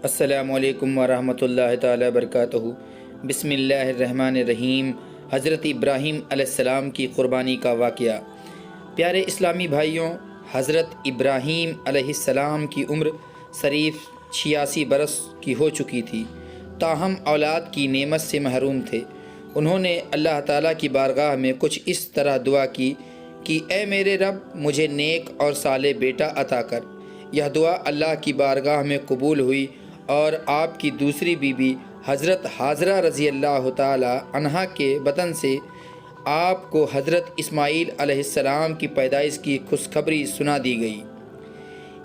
السلام علیکم ورحمۃ اللہ تعالی وبرکاتہ۔ بسم اللہ الرحمن الرحیم۔ حضرت ابراہیم علیہ السلام کی قربانی کا واقعہ۔ پیارے اسلامی بھائیوں، حضرت ابراہیم علیہ السلام کی عمر صریف 86 برس کی ہو چکی تھی، تاہم اولاد کی نعمت سے محروم تھے۔ انہوں نے اللہ تعالیٰ کی بارگاہ میں کچھ اس طرح دعا کی کہ اے میرے رب، مجھے نیک اور صالح بیٹا عطا کر۔ یہ دعا اللہ کی بارگاہ میں قبول ہوئی اور آپ کی دوسری بیوی حضرت حاجرہ رضی اللہ تعالی عنہا کے بطن سے آپ کو حضرت اسماعیل علیہ السلام کی پیدائش کی خوشخبری سنا دی گئی۔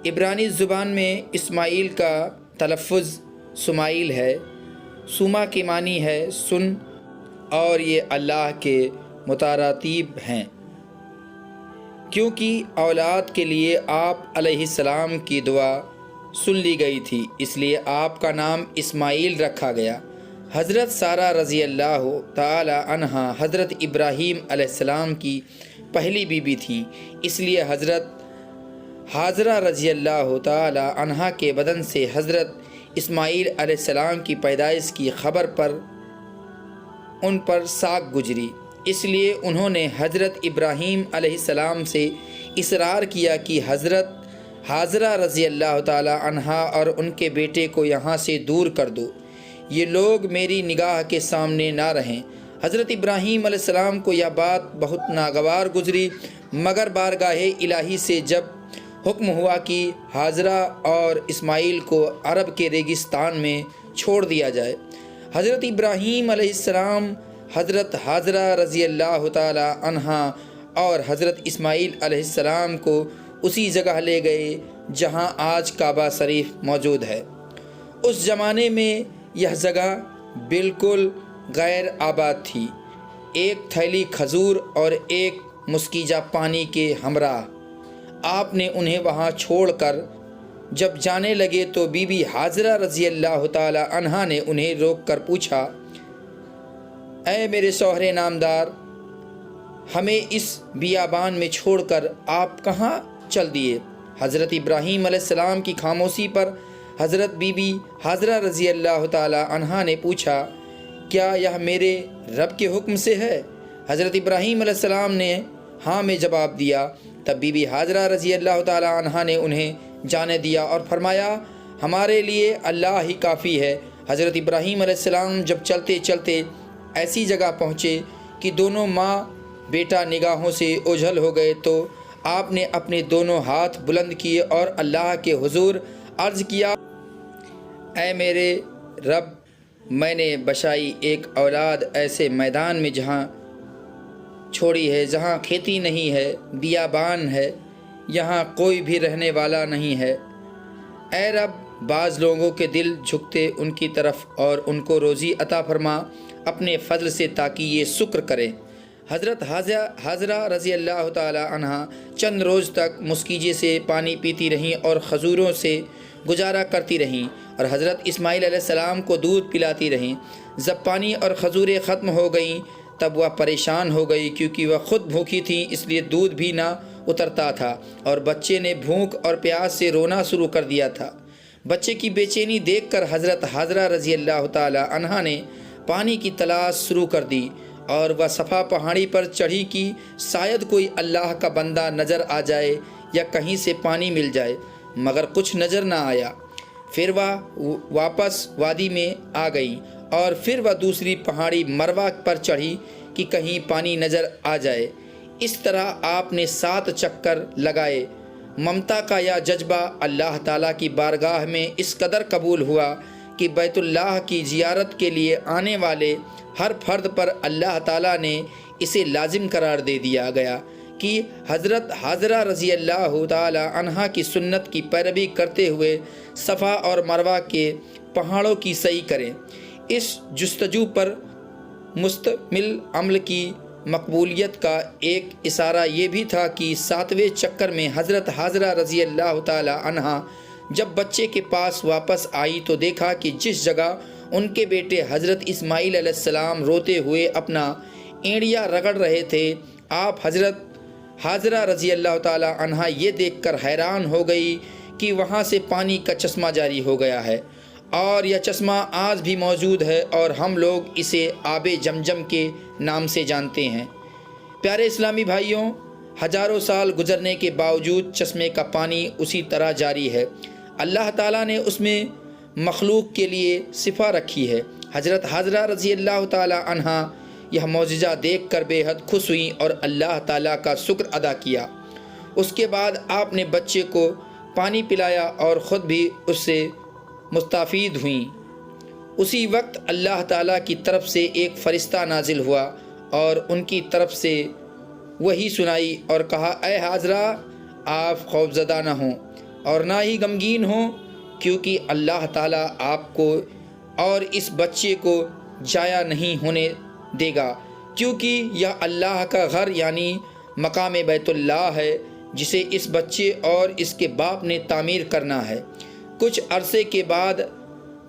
عبرانی زبان میں اسماعیل کا تلفظ سمائیل ہے، سما کے معنی ہے سن، اور یہ اللہ کے مترادف ہیں، کیونکہ اولاد کے لیے آپ علیہ السلام کی دعا سن لی گئی تھی، اس لیے آپ کا نام اسماعیل رکھا گیا۔ حضرت سارہ رضی اللہ تعالی عنہا حضرت ابراہیم علیہ السلام کی پہلی بیوی تھیں، اس لیے حضرت حاجرہ رضی اللہ تعالی عنہا کے بدن سے حضرت اسماعیل علیہ السلام کی پیدائش کی خبر پر ان پر ساکھ گزری، اس لیے انہوں نے حضرت ابراہیم علیہ السلام سے اصرار کیا کہ حضرت حاجرہ رضی اللہ تعالی عنہا اور ان کے بیٹے کو یہاں سے دور کر دو، یہ لوگ میری نگاہ کے سامنے نہ رہیں۔ حضرت ابراہیم علیہ السلام کو یہ بات بہت ناگوار گزری، مگر بارگاہ الہی سے جب حکم ہوا کہ حاجرہ اور اسماعیل کو عرب کے ریگستان میں چھوڑ دیا جائے، حضرت ابراہیم علیہ السلام حضرت حاجرہ رضی اللہ تعالی عنہا اور حضرت اسماعیل علیہ السلام کو اسی جگہ لے گئے جہاں آج کعبہ شریف موجود ہے۔ اس زمانے میں یہ جگہ بالکل غیر آباد تھی، ایک تھیلی کھجور اور ایک مسکیجہ پانی کے ہمراہ آپ نے انہیں وہاں چھوڑ کر جب جانے لگے تو بی بی حاجرہ رضی اللہ تعالی عنہا نے انہیں روک کر پوچھا، اے میرے شوہر نامدار، ہمیں اس بیابان میں چھوڑ کر آپ کہاں چل دیے؟ حضرت ابراہیم علیہ السلام کی خاموشی پر حضرت بی بی حاجرہ رضی اللہ تعالی عنہا نے پوچھا، کیا یہ میرے رب کے حکم سے ہے؟ حضرت ابراہیم علیہ السلام نے ہاں میں جواب دیا۔ تب بی بی حاجرہ رضی اللہ تعالی عنہا نے انہیں جانے دیا اور فرمایا، ہمارے لیے اللہ ہی کافی ہے۔ حضرت ابراہیم علیہ السلام جب چلتے چلتے ایسی جگہ پہنچے کہ دونوں ماں بیٹا نگاہوں سے اوجھل ہو گئے تو آپ نے اپنے دونوں ہاتھ بلند کیے اور اللہ کے حضور عرض کیا، اے میرے رب، میں نے بچائی ایک اولاد ایسے میدان میں جہاں چھوڑی ہے، جہاں کھیتی نہیں ہے، بیابان ہے، یہاں کوئی بھی رہنے والا نہیں ہے۔ اے رب، بعض لوگوں کے دل جھکتے ان کی طرف اور ان کو روزی عطا فرما اپنے فضل سے تاکہ یہ شکر کریں۔ حضرت حاجرہ رضی اللہ تعالی عنہا چند روز تک مسکیجے سے پانی پیتی رہیں اور کھجوروں سے گزارا کرتی رہیں اور حضرت اسماعیل علیہ السلام کو دودھ پلاتی رہیں۔ جب پانی اور کھجوریں ختم ہو گئیں تب وہ پریشان ہو گئی، کیونکہ وہ خود بھوکی تھیں، اس لیے دودھ بھی نہ اترتا تھا اور بچے نے بھوک اور پیاس سے رونا شروع کر دیا تھا۔ بچے کی بے چینی دیکھ کر حضرت حاجرہ رضی اللہ تعالی عنہا نے پانی کی تلاش شروع کر دی اور وہ صفا پہاڑی پر چڑھی کہ شاید کوئی اللہ کا بندہ نظر آ جائے یا کہیں سے پانی مل جائے، مگر کچھ نظر نہ آیا۔ پھر وہ واپس وادی میں آ گئی اور پھر وہ دوسری پہاڑی مروہ پر چڑھی کہ کہیں پانی نظر آ جائے۔ اس طرح آپ نے 7 چکر لگائے۔ ممتا کا یہ جذبہ اللہ تعالیٰ کی بارگاہ میں اس قدر قبول ہوا کہ بیت اللہ کی زیارت کے لیے آنے والے ہر فرد پر اللہ تعالیٰ نے اسے لازم قرار دے دیا گیا کہ حضرت حاجرہ رضی اللہ تعالی عنہا کی سنت کی پیروی کرتے ہوئے صفا اور مروہ کے پہاڑوں کی سعی کریں۔ اس جستجو پر مشتمل عمل کی مقبولیت کا ایک اشارہ یہ بھی تھا کہ 7ویں چکر میں حضرت حاجرہ رضی اللہ تعالی عنہا جب بچے کے پاس واپس آئی تو دیکھا کہ جس جگہ ان کے بیٹے حضرت اسماعیل علیہ السلام روتے ہوئے اپنا اینڑیا رگڑ رہے تھے، آپ حضرت حاجرہ رضی اللہ تعالی عنہا یہ دیکھ کر حیران ہو گئی کہ وہاں سے پانی کا چشمہ جاری ہو گیا ہے اور یہ چشمہ آج بھی موجود ہے اور ہم لوگ اسے آب جمجم کے نام سے جانتے ہیں۔ پیارے اسلامی بھائیوں، ہزاروں سال گزرنے کے باوجود چشمے کا پانی اسی طرح جاری ہے۔ اللہ تعالیٰ نے اس میں مخلوق کے لیے شفا رکھی ہے۔ حضرت حاضرہ رضی اللہ تعالیٰ عنہا یہ معجزہ دیکھ کر بے حد خوش ہوئیں اور اللہ تعالیٰ کا شکر ادا کیا۔ اس کے بعد آپ نے بچے کو پانی پلایا اور خود بھی اس سے مستفید ہوئیں۔ اسی وقت اللہ تعالیٰ کی طرف سے ایک فرشتہ نازل ہوا اور ان کی طرف سے وحی سنائی اور کہا، اے حاضرہ، آپ خوفزدہ نہ ہوں اور نہ ہی غمگین ہوں، کیونکہ اللہ تعالیٰ آپ کو اور اس بچے کو ضائع نہیں ہونے دے گا، کیونکہ یہ اللہ کا گھر یعنی مقام بیت اللہ ہے جسے اس بچے اور اس کے باپ نے تعمیر کرنا ہے۔ کچھ عرصے کے بعد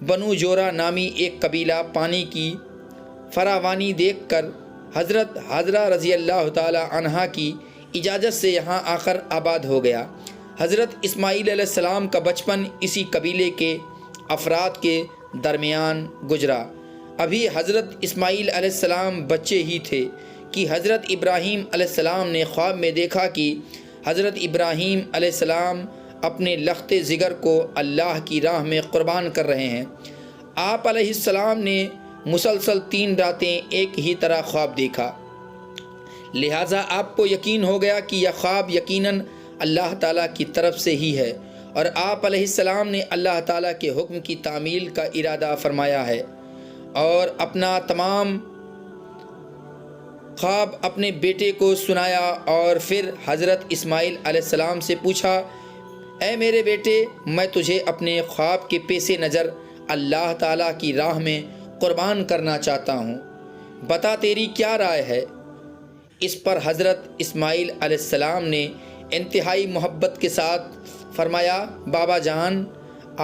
بنو جورا نامی ایک قبیلہ پانی کی فراوانی دیکھ کر حضرت حاضرہ رضی اللہ تعالی عنہا کی اجازت سے یہاں آ کر آباد ہو گیا۔ حضرت اسماعیل علیہ السلام کا بچپن اسی قبیلے کے افراد کے درمیان گزرا۔ ابھی حضرت اسماعیل علیہ السلام بچے ہی تھے کہ حضرت ابراہیم علیہ السلام نے خواب میں دیکھا کہ حضرت ابراہیم علیہ السلام اپنے لخت جگر کو اللہ کی راہ میں قربان کر رہے ہیں۔ آپ علیہ السلام نے مسلسل 3 راتیں ایک ہی طرح خواب دیکھا، لہٰذا آپ کو یقین ہو گیا کہ یہ خواب یقیناً اللہ تعالیٰ کی طرف سے ہی ہے اور آپ علیہ السلام نے اللہ تعالیٰ کے حکم کی تعمیل کا ارادہ فرمایا ہے اور اپنا تمام خواب اپنے بیٹے کو سنایا اور پھر حضرت اسماعیل علیہ السلام سے پوچھا، اے میرے بیٹے، میں تجھے اپنے خواب کے پیش نظر اللہ تعالیٰ کی راہ میں قربان کرنا چاہتا ہوں، بتا تیری کیا رائے ہے؟ اس پر حضرت اسماعیل علیہ السلام نے انتہائی محبت کے ساتھ فرمایا، بابا جان،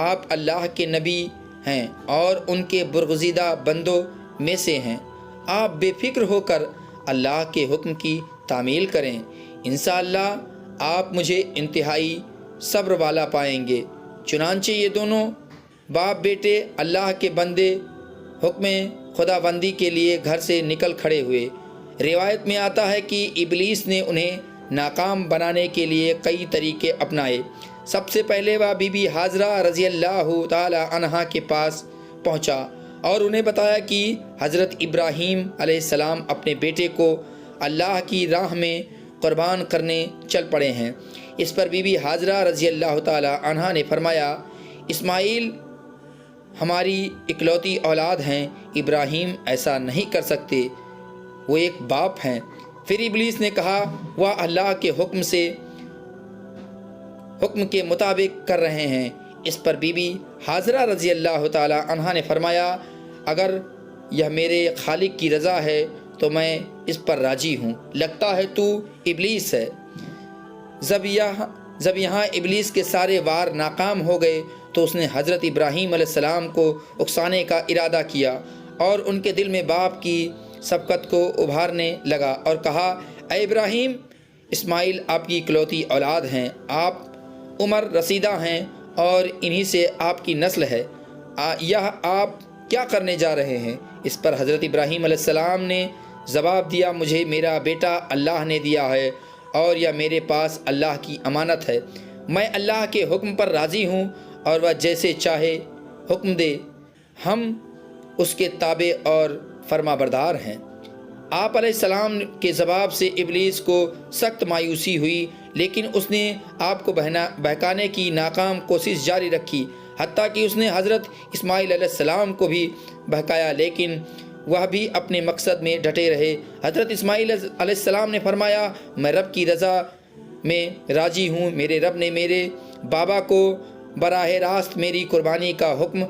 آپ اللہ کے نبی ہیں اور ان کے برگزیدہ بندوں میں سے ہیں، آپ بے فکر ہو کر اللہ کے حکم کی تعمیل کریں، انشاءاللہ آپ مجھے انتہائی صبر والا پائیں گے۔ چنانچہ یہ دونوں باپ بیٹے اللہ کے بندے حکم خدا بندی کے لیے گھر سے نکل کھڑے ہوئے۔ روایت میں آتا ہے کہ ابلیس نے انہیں ناکام بنانے کے لیے کئی طریقے اپنائے۔ سب سے پہلے وہ بی بی حاضرہ رضی اللہ تعالی عنہا کے پاس پہنچا اور انہیں بتایا کہ حضرت ابراہیم علیہ السلام اپنے بیٹے کو اللہ کی راہ میں قربان کرنے چل پڑے ہیں۔ اس پر بی بی حاضرہ رضی اللہ تعالی عنہا نے فرمایا، اسماعیل ہماری اکلوتی اولاد ہیں، ابراہیم ایسا نہیں کر سکتے، وہ ایک باپ ہیں۔ پھر ابلیس نے کہا، وہ اللہ کے حکم کے مطابق کر رہے ہیں۔ اس پر بی بی حاضرہ رضی اللہ تعالی عنہا نے فرمایا، اگر یہ میرے خالق کی رضا ہے تو میں اس پر راضی ہوں، لگتا ہے تو ابلیس ہے۔ جب یہاں ابلیس کے سارے وار ناکام ہو گئے تو اس نے حضرت ابراہیم علیہ السلام کو اکسانے کا ارادہ کیا اور ان کے دل میں باپ کی سبقت کو ابھارنے لگا اور کہا، اے ابراہیم، اسماعیل آپ کی اکلوتی اولاد ہیں، آپ عمر رسیدہ ہیں اور انہی سے آپ کی نسل ہے، یہ آپ کیا کرنے جا رہے ہیں؟ اس پر حضرت ابراہیم علیہ السلام نے جواب دیا، مجھے میرا بیٹا اللہ نے دیا ہے اور یہ میرے پاس اللہ کی امانت ہے، میں اللہ کے حکم پر راضی ہوں اور وہ جیسے چاہے حکم دے، ہم اس کے تابع اور فرما بردار ہیں۔ آپ علیہ السلام کے جواب سے ابلیس کو سخت مایوسی ہوئی، لیکن اس نے آپ کو بہکانے کی ناکام کوشش جاری رکھی، حتیٰ کہ اس نے حضرت اسماعیل علیہ السلام کو بھی بہکایا، لیکن وہ بھی اپنے مقصد میں ڈٹے رہے۔ حضرت اسماعیل علیہ السلام نے فرمایا، میں رب کی رضا میں راضی ہوں، میرے رب نے میرے بابا کو براہ راست میری قربانی کا حکم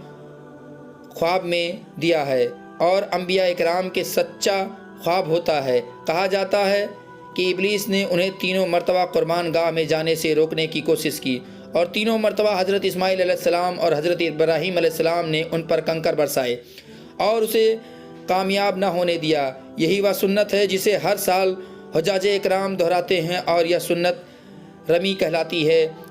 خواب میں دیا ہے اور انبیاء اکرام کے سچا خواب ہوتا ہے۔ کہا جاتا ہے کہ ابلیس نے انہیں 3 مرتبہ قربان گاہ میں جانے سے روکنے کی کوشش کی اور 3 مرتبہ حضرت اسماعیل علیہ السلام اور حضرت ابراہیم علیہ السلام نے ان پر کنکر برسائے اور اسے کامیاب نہ ہونے دیا۔ یہی وہ سنت ہے جسے ہر سال حجاج اکرام دہراتے ہیں اور یہ سنت رمی کہلاتی ہے۔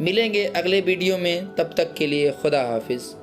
ملیں گے اگلے ویڈیو میں، تب تک کے لیے خدا حافظ۔